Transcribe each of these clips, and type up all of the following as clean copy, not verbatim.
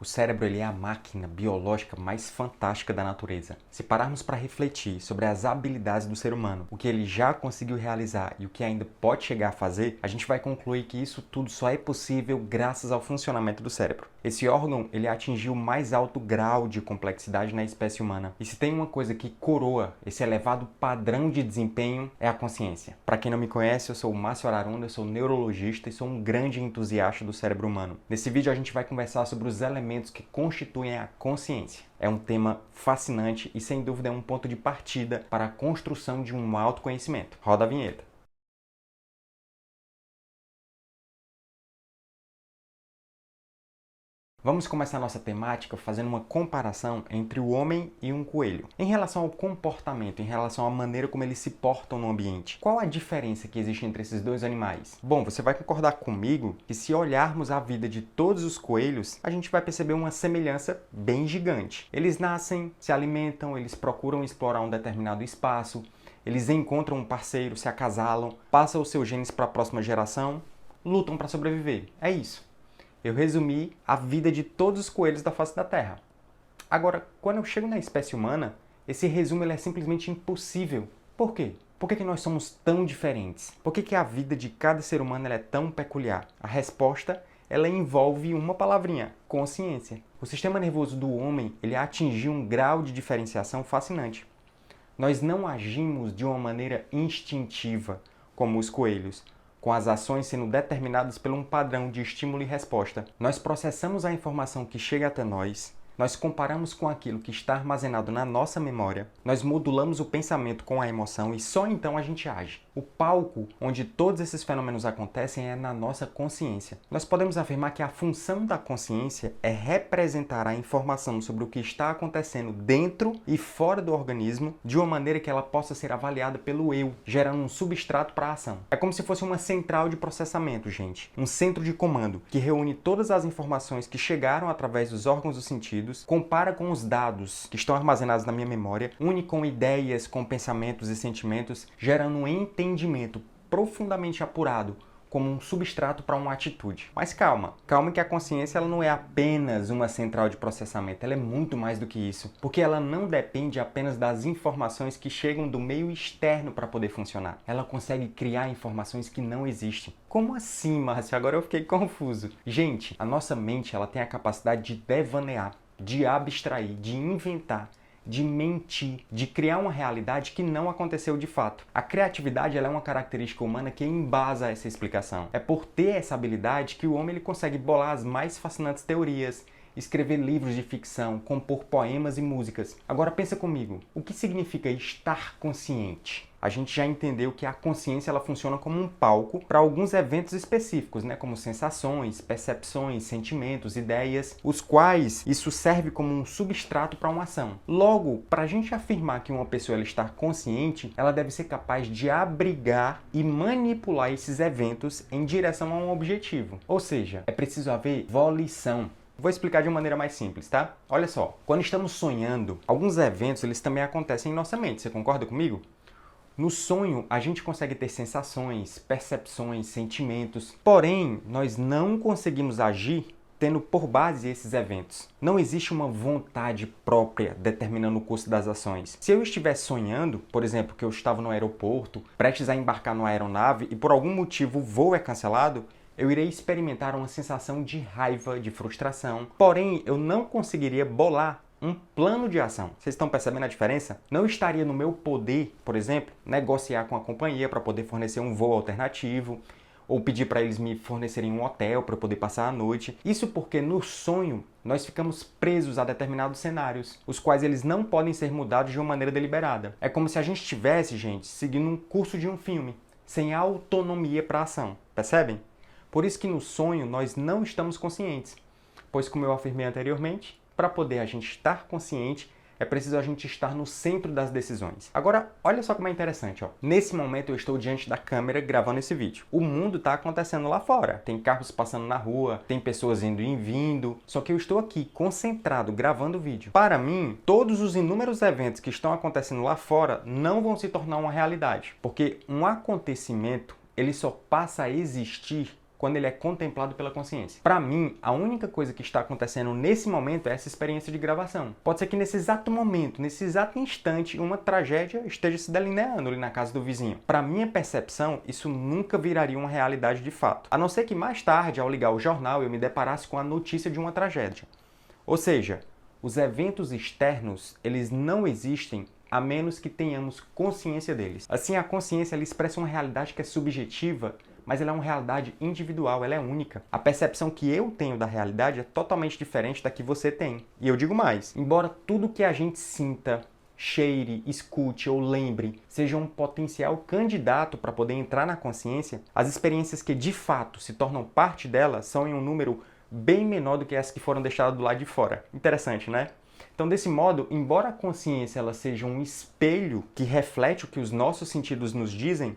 O cérebro ele é a máquina biológica mais fantástica da natureza. Se pararmos para refletir sobre as habilidades do ser humano, o que ele já conseguiu realizar e o que ainda pode chegar a fazer, a gente vai concluir que isso tudo só é possível graças ao funcionamento do cérebro. Esse órgão ele atingiu o mais alto grau de complexidade na espécie humana. E se tem uma coisa que coroa esse elevado padrão de desempenho, é a consciência. Para quem não me conhece, eu sou o Márcio Araruna, eu sou neurologista e sou um grande entusiasta do cérebro humano. Nesse vídeo a gente vai conversar sobre os elementos que constituem a consciência. É um tema fascinante e sem dúvida é um ponto de partida para a construção de um autoconhecimento. Roda a vinheta. Vamos começar nossa temática fazendo uma comparação entre o homem e um coelho. Em relação ao comportamento, em relação à maneira como eles se portam no ambiente, qual a diferença que existe entre esses dois animais? Bom, você vai concordar comigo que se olharmos a vida de todos os coelhos, a gente vai perceber uma semelhança bem gigante. Eles nascem, se alimentam, eles procuram explorar um determinado espaço, eles encontram um parceiro, se acasalam, passam os seus genes para a próxima geração, lutam para sobreviver. É isso. Eu resumi a vida de todos os coelhos da face da Terra. Agora, quando eu chego na espécie humana, esse resumo ele é simplesmente impossível. Por quê? Por que nós somos tão diferentes? Por que a vida de cada ser humano ela é tão peculiar? A resposta ela envolve uma palavrinha: consciência. O sistema nervoso do homem ele atingiu um grau de diferenciação fascinante. Nós não agimos de uma maneira instintiva, como os coelhos, com as ações sendo determinadas por um padrão de estímulo e resposta. Nós processamos a informação que chega até nós, nós comparamos com aquilo que está armazenado na nossa memória, nós modulamos o pensamento com a emoção e só então a gente age. O palco onde todos esses fenômenos acontecem é na nossa consciência. Nós podemos afirmar que a função da consciência é representar a informação sobre o que está acontecendo dentro e fora do organismo de uma maneira que ela possa ser avaliada pelo eu, gerando um substrato para a ação. É como se fosse uma central de processamento, gente. Um centro de comando que reúne todas as informações que chegaram através dos órgãos dos sentidos, compara com os dados que estão armazenados na minha memória, une com ideias, com pensamentos e sentimentos, gerando um entendimento profundamente apurado como um substrato para uma atitude. Mas calma que a consciência ela não é apenas uma central de processamento, ela é muito mais do que isso, porque ela não depende apenas das informações que chegam do meio externo para poder funcionar. Ela consegue criar informações que não existem. Como assim, Márcio? Agora eu fiquei confuso. Gente, a nossa mente ela tem a capacidade de devanear, de abstrair, de inventar, de mentir, de criar uma realidade que não aconteceu de fato. A criatividade ela é uma característica humana que embasa essa explicação. É por ter essa habilidade que o homem ele consegue bolar as mais fascinantes teorias, escrever livros de ficção, compor poemas e músicas. Agora pensa comigo, o que significa estar consciente? A gente já entendeu que a consciência ela funciona como um palco para alguns eventos específicos, como sensações, percepções, sentimentos, ideias, os quais isso serve como um substrato para uma ação. Logo, para a gente afirmar que uma pessoa ela está consciente, ela deve ser capaz de abrigar e manipular esses eventos em direção a um objetivo. Ou seja, é preciso haver volição. Vou explicar de uma maneira mais simples, tá? Olha só, quando estamos sonhando, alguns eventos eles também acontecem em nossa mente, você concorda comigo? No sonho, a gente consegue ter sensações, percepções, sentimentos, porém, nós não conseguimos agir tendo por base esses eventos. Não existe uma vontade própria determinando o curso das ações. Se eu estivesse sonhando, por exemplo, que eu estava no aeroporto, prestes a embarcar numa aeronave e por algum motivo o voo é cancelado, eu irei experimentar uma sensação de raiva, de frustração, porém, eu não conseguiria bolar um plano de ação. Vocês estão percebendo a diferença? Não estaria no meu poder, por exemplo, negociar com a companhia para poder fornecer um voo alternativo, ou pedir para eles me fornecerem um hotel para eu poder passar a noite. Isso porque no sonho nós ficamos presos a determinados cenários, os quais eles não podem ser mudados de uma maneira deliberada. É como se a gente estivesse, gente, seguindo um curso de um filme, sem autonomia para a ação. Percebem? Por isso que no sonho nós não estamos conscientes, pois como eu afirmei anteriormente, para poder a gente estar consciente, é preciso a gente estar no centro das decisões. Agora, olha só como é interessante, ó. Nesse momento eu estou diante da câmera gravando esse vídeo. O mundo está acontecendo lá fora. Tem carros passando na rua, tem pessoas indo e vindo, só que eu estou aqui, concentrado, gravando o vídeo. Para mim, todos os inúmeros eventos que estão acontecendo lá fora não vão se tornar uma realidade, porque um acontecimento, ele só passa a existir quando ele é contemplado pela consciência. Para mim, a única coisa que está acontecendo nesse momento é essa experiência de gravação. Pode ser que nesse exato momento, nesse exato instante, uma tragédia esteja se delineando ali na casa do vizinho. Para minha percepção, isso nunca viraria uma realidade de fato. A não ser que mais tarde, ao ligar o jornal, eu me deparasse com a notícia de uma tragédia. Ou seja, os eventos externos, eles não existem a menos que tenhamos consciência deles. Assim, a consciência ela expressa uma realidade que é subjetiva, mas ela é uma realidade individual, ela é única. A percepção que eu tenho da realidade é totalmente diferente da que você tem. E eu digo mais, embora tudo que a gente sinta, cheire, escute ou lembre seja um potencial candidato para poder entrar na consciência, as experiências que de fato se tornam parte dela são em um número bem menor do que as que foram deixadas do lado de fora. Interessante, né? Então, desse modo, embora a consciência ela seja um espelho que reflete o que os nossos sentidos nos dizem,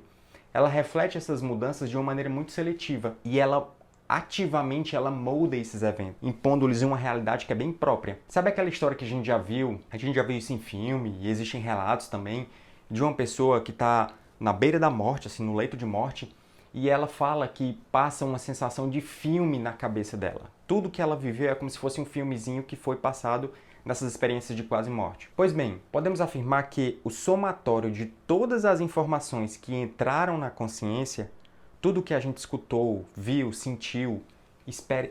ela reflete essas mudanças de uma maneira muito seletiva e ela ativamente molda esses eventos, impondo-lhes uma realidade que é bem própria. Sabe aquela história que a gente já viu? A gente já viu isso em filme e existem relatos também de uma pessoa que está na beira da morte, assim, no leito de morte, e ela fala que passa uma sensação de filme na cabeça dela. Tudo que ela viveu é como se fosse um filmezinho que foi passado nessas experiências de quase morte. Pois bem, podemos afirmar que o somatório de todas as informações que entraram na consciência, tudo que a gente escutou, viu, sentiu,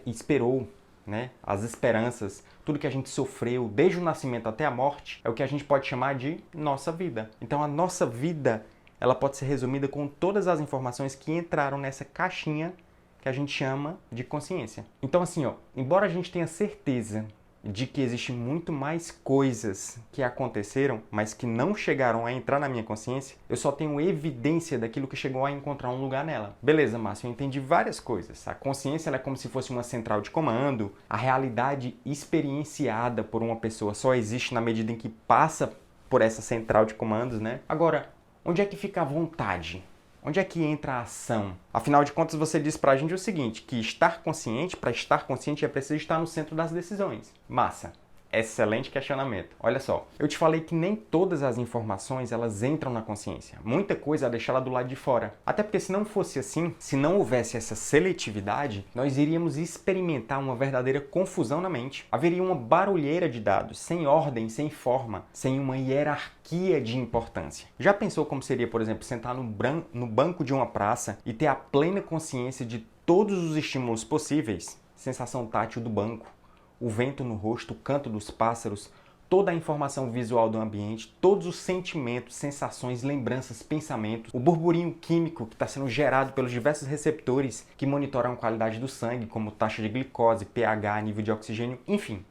esperou, né? As esperanças, tudo que a gente sofreu desde o nascimento até a morte, é o que a gente pode chamar de nossa vida. Então a nossa vida, ela pode ser resumida com todas as informações que entraram nessa caixinha que a gente chama de consciência. Então assim, embora a gente tenha certeza de que existem muito mais coisas que aconteceram, mas que não chegaram a entrar na minha consciência, eu só tenho evidência daquilo que chegou a encontrar um lugar nela. Beleza, Márcio, eu entendi várias coisas. A consciência ela é como se fosse uma central de comando, a realidade experienciada por uma pessoa só existe na medida em que passa por essa central de comandos, né? Agora, onde é que fica a vontade? Onde é que entra a ação? Afinal de contas, você diz pra gente o seguinte, que para estar consciente é preciso estar no centro das decisões. Massa! Excelente questionamento. Olha só, eu te falei que nem todas as informações elas entram na consciência. Muita coisa é deixada do lado de fora. Até porque se não fosse assim, se não houvesse essa seletividade, nós iríamos experimentar uma verdadeira confusão na mente. Haveria uma barulheira de dados, sem ordem, sem forma, sem uma hierarquia de importância. Já pensou como seria, por exemplo, sentar no banco de uma praça e ter a plena consciência de todos os estímulos possíveis? Sensação tátil do banco, o vento no rosto, o canto dos pássaros, toda a informação visual do ambiente, todos os sentimentos, sensações, lembranças, pensamentos, o burburinho químico que está sendo gerado pelos diversos receptores que monitoram a qualidade do sangue, como taxa de glicose, pH, nível de oxigênio, enfim.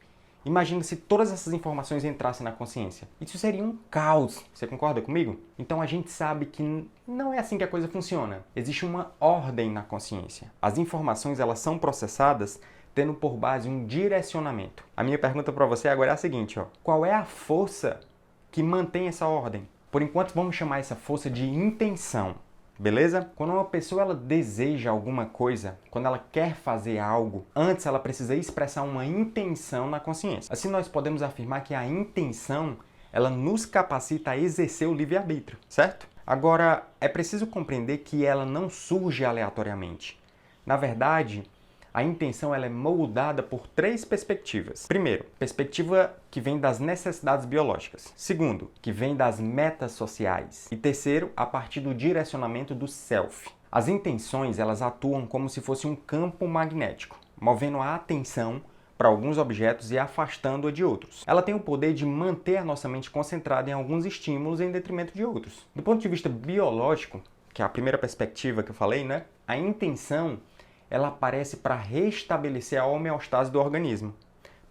Imagina se todas essas informações entrassem na consciência. Isso seria um caos. Você concorda comigo? Então a gente sabe que não é assim que a coisa funciona. Existe uma ordem na consciência. As informações elas são processadas tendo por base um direcionamento. A minha pergunta para você agora é a seguinte, qual é a força que mantém essa ordem? Por enquanto vamos chamar essa força de intenção, beleza? Quando uma pessoa ela deseja alguma coisa, quando ela quer fazer algo, antes ela precisa expressar uma intenção na consciência. Assim nós podemos afirmar que a intenção ela nos capacita a exercer o livre-arbítrio, certo? Agora, é preciso compreender que ela não surge aleatoriamente. Na verdade, a intenção ela é moldada por 3 perspectivas. Primeiro, perspectiva que vem das necessidades biológicas. Segundo, que vem das metas sociais. E terceiro, a partir do direcionamento do self. As intenções elas atuam como se fosse um campo magnético, movendo a atenção para alguns objetos e afastando-a de outros. Ela tem o poder de manter a nossa mente concentrada em alguns estímulos em detrimento de outros. Do ponto de vista biológico, que é a primeira perspectiva que eu falei, né? A intenção ela aparece para restabelecer a homeostase do organismo,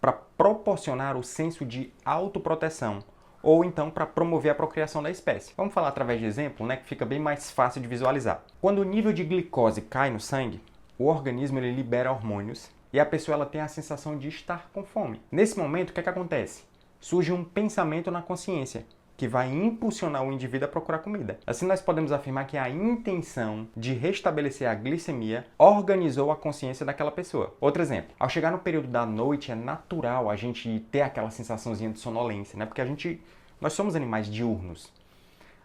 para proporcionar o senso de autoproteção, ou então para promover a procriação da espécie. Vamos falar através de exemplo, né, que fica bem mais fácil de visualizar. Quando o nível de glicose cai no sangue, o organismo ele libera hormônios e a pessoa ela tem a sensação de estar com fome. Nesse momento, o que é que acontece? Surge um pensamento na consciência, que vai impulsionar o indivíduo a procurar comida. Assim, nós podemos afirmar que a intenção de restabelecer a glicemia organizou a consciência daquela pessoa. Outro exemplo, ao chegar no período da noite, é natural a gente ter aquela sensaçãozinha de sonolência, né? Porque nós somos animais diurnos.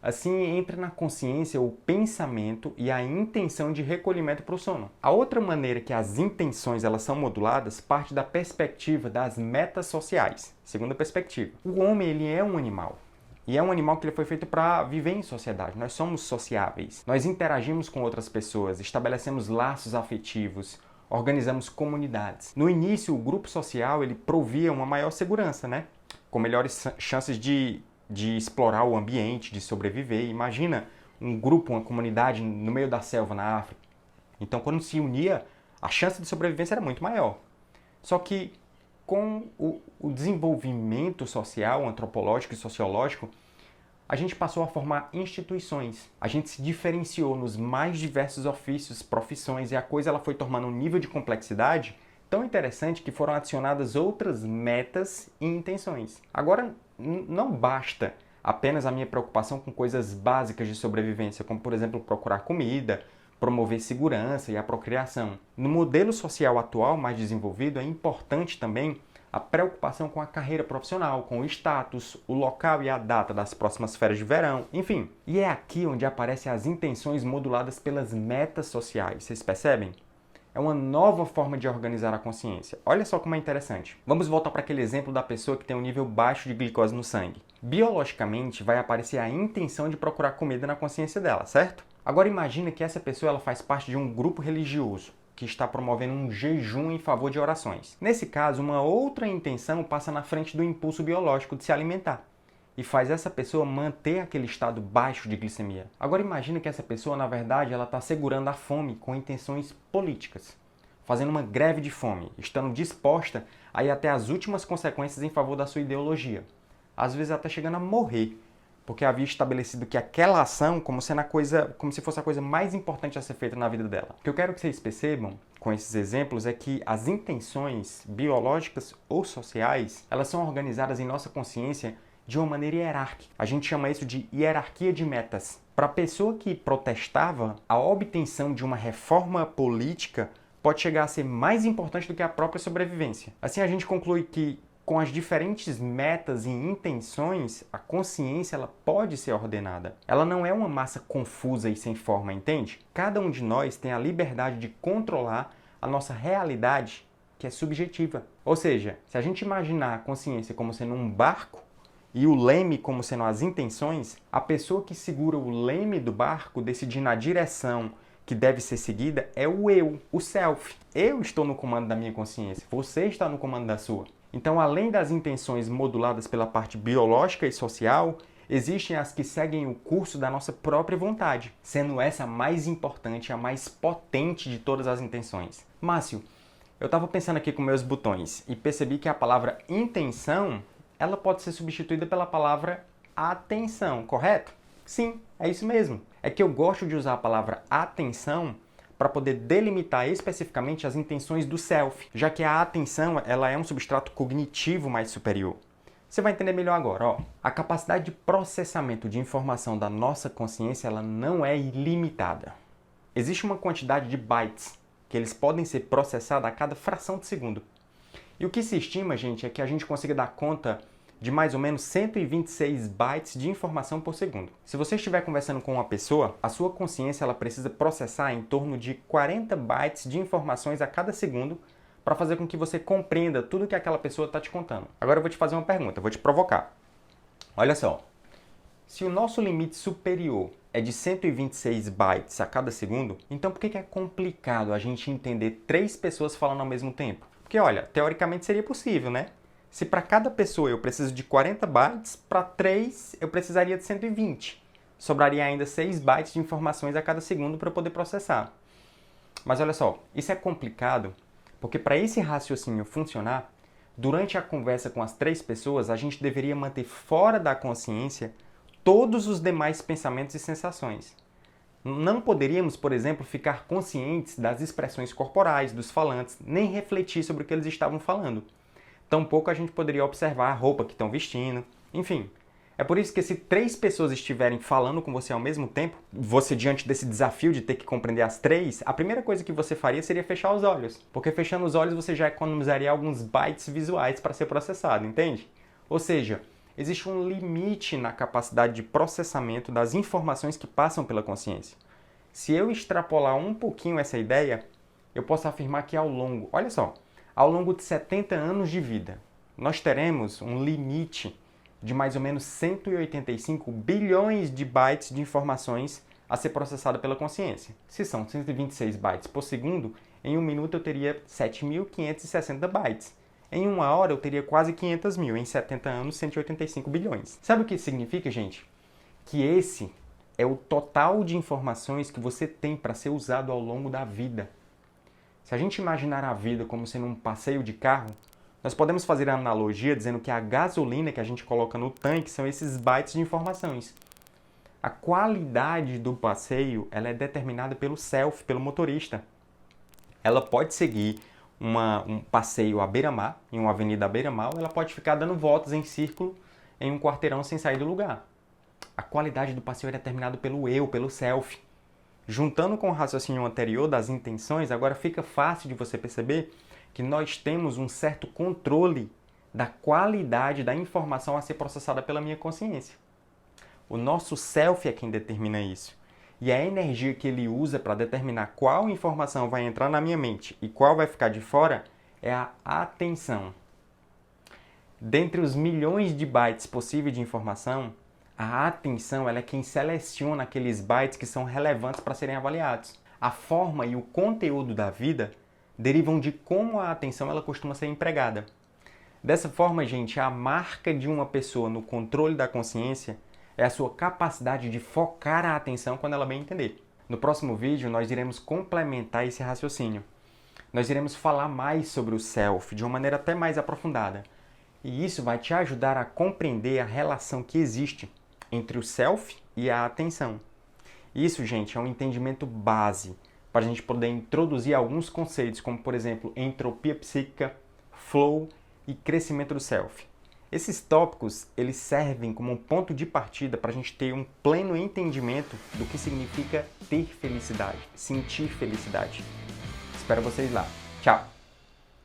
Assim entra na consciência o pensamento e a intenção de recolhimento para o sono. A outra maneira que as intenções elas são moduladas parte da perspectiva das metas sociais. Segunda perspectiva, o homem ele é um animal. E é um animal que ele foi feito para viver em sociedade. Nós somos sociáveis. Nós interagimos com outras pessoas, estabelecemos laços afetivos, organizamos comunidades. No início, o grupo social ele provia uma maior segurança, né? Com melhores chances de explorar o ambiente, de sobreviver. Imagina um grupo, uma comunidade no meio da selva na África. Então, quando se unia, a chance de sobrevivência era muito maior. Só que com o desenvolvimento social, antropológico e sociológico, a gente passou a formar instituições. A gente se diferenciou nos mais diversos ofícios, profissões, e a coisa ela foi tomando um nível de complexidade tão interessante que foram adicionadas outras metas e intenções. Agora, não basta apenas a minha preocupação com coisas básicas de sobrevivência, como, por exemplo, procurar comida, promover segurança e a procriação. No modelo social atual mais desenvolvido, é importante também a preocupação com a carreira profissional, com o status, o local e a data das próximas férias de verão, enfim. E é aqui onde aparecem as intenções moduladas pelas metas sociais, vocês percebem? É uma nova forma de organizar a consciência. Olha só como é interessante. Vamos voltar para aquele exemplo da pessoa que tem um nível baixo de glicose no sangue. Biologicamente, vai aparecer a intenção de procurar comida na consciência dela, certo? Agora imagina que essa pessoa ela faz parte de um grupo religioso que está promovendo um jejum em favor de orações. Nesse caso, uma outra intenção passa na frente do impulso biológico de se alimentar e faz essa pessoa manter aquele estado baixo de glicemia. Agora imagina que essa pessoa, na verdade, ela está segurando a fome com intenções políticas, fazendo uma greve de fome, estando disposta a ir até as últimas consequências em favor da sua ideologia. Às vezes até chegando a morrer, porque havia estabelecido que aquela ação como se fosse a coisa mais importante a ser feita na vida dela. O que eu quero que vocês percebam com esses exemplos é que as intenções biológicas ou sociais, elas são organizadas em nossa consciência de uma maneira hierárquica. A gente chama isso de hierarquia de metas. Para a pessoa que protestava, a obtenção de uma reforma política pode chegar a ser mais importante do que a própria sobrevivência. Assim a gente conclui que com as diferentes metas e intenções, a consciência ela pode ser ordenada. Ela não é uma massa confusa e sem forma, entende? Cada um de nós tem a liberdade de controlar a nossa realidade, que é subjetiva. Ou seja, se a gente imaginar a consciência como sendo um barco e o leme como sendo as intenções, a pessoa que segura o leme do barco, decidindo a direção que deve ser seguida, é o eu, o self. Eu estou no comando da minha consciência, você está no comando da sua. Então, além das intenções moduladas pela parte biológica e social, existem as que seguem o curso da nossa própria vontade, sendo essa a mais importante, a mais potente de todas as intenções. Márcio, eu estava pensando aqui com meus botões e percebi que a palavra intenção, ela pode ser substituída pela palavra atenção, correto? Sim, é isso mesmo. É que eu gosto de usar a palavra atenção para poder delimitar especificamente as intenções do self, já que a atenção ela é um substrato cognitivo mais superior. Você vai entender melhor agora, ó. A capacidade de processamento de informação da nossa consciência ela não é ilimitada. Existe uma quantidade de bytes que eles podem ser processados a cada fração de segundo. E o que se estima, gente, é que a gente consiga dar conta de mais ou menos 126 bytes de informação por segundo. Se você estiver conversando com uma pessoa, a sua consciência ela precisa processar em torno de 40 bytes de informações a cada segundo para fazer com que você compreenda tudo que aquela pessoa está te contando. Agora eu vou te fazer uma pergunta, vou te provocar. Olha só, se o nosso limite superior é de 126 bytes a cada segundo, então por que é complicado a gente entender 3 pessoas falando ao mesmo tempo? Porque olha, teoricamente seria possível, né? Se para cada pessoa eu preciso de 40 bytes, para 3 eu precisaria de 120. Sobraria ainda 6 bytes de informações a cada segundo para eu poder processar. Mas olha só, isso é complicado, porque para esse raciocínio funcionar, durante a conversa com as 3 pessoas, a gente deveria manter fora da consciência todos os demais pensamentos e sensações. Não poderíamos, por exemplo, ficar conscientes das expressões corporais dos falantes, nem refletir sobre o que eles estavam falando. Tampouco a gente poderia observar a roupa que estão vestindo, enfim. É por isso que se 3 pessoas estiverem falando com você ao mesmo tempo, você diante desse desafio de ter que compreender as 3, a primeira coisa que você faria seria fechar os olhos. Porque fechando os olhos você já economizaria alguns bytes visuais para ser processado, entende? Ou seja, existe um limite na capacidade de processamento das informações que passam pela consciência. Se eu extrapolar um pouquinho essa ideia, eu posso afirmar que olha só, ao longo de 70 anos de vida, nós teremos um limite de mais ou menos 185 bilhões de bytes de informações a ser processada pela consciência. Se são 126 bytes por segundo, em um minuto eu teria 7.560 bytes. Em uma hora eu teria quase 500 mil, em 70 anos 185 bilhões. Sabe o que isso significa, gente? Que esse é o total de informações que você tem para ser usado ao longo da vida. Se a gente imaginar a vida como sendo um passeio de carro, nós podemos fazer a analogia dizendo que a gasolina que a gente coloca no tanque são esses bytes de informações. A qualidade do passeio ela é determinada pelo self, pelo motorista. Ela pode seguir um passeio à beira-mar, em uma avenida à beira-mar, ou ela pode ficar dando voltas em círculo em um quarteirão sem sair do lugar. A qualidade do passeio é determinada pelo eu, pelo self. Juntando com o raciocínio anterior das intenções, agora fica fácil de você perceber que nós temos um certo controle da qualidade da informação a ser processada pela minha consciência. O nosso self é quem determina isso. E a energia que ele usa para determinar qual informação vai entrar na minha mente e qual vai ficar de fora é a atenção. Dentre os milhões de bytes possíveis de informação, a atenção ela é quem seleciona aqueles bytes que são relevantes para serem avaliados. A forma e o conteúdo da vida derivam de como a atenção ela costuma ser empregada. Dessa forma, gente, a marca de uma pessoa no controle da consciência é a sua capacidade de focar a atenção quando ela bem entender. No próximo vídeo, nós iremos complementar esse raciocínio. Nós iremos falar mais sobre o self de uma maneira até mais aprofundada. E isso vai te ajudar a compreender a relação que existe entre o self e a atenção. Isso, gente, é um entendimento base para a gente poder introduzir alguns conceitos, como, por exemplo, entropia psíquica, flow e crescimento do self. Esses tópicos, eles servem como um ponto de partida para a gente ter um pleno entendimento do que significa ter felicidade, sentir felicidade. Espero vocês lá. Tchau!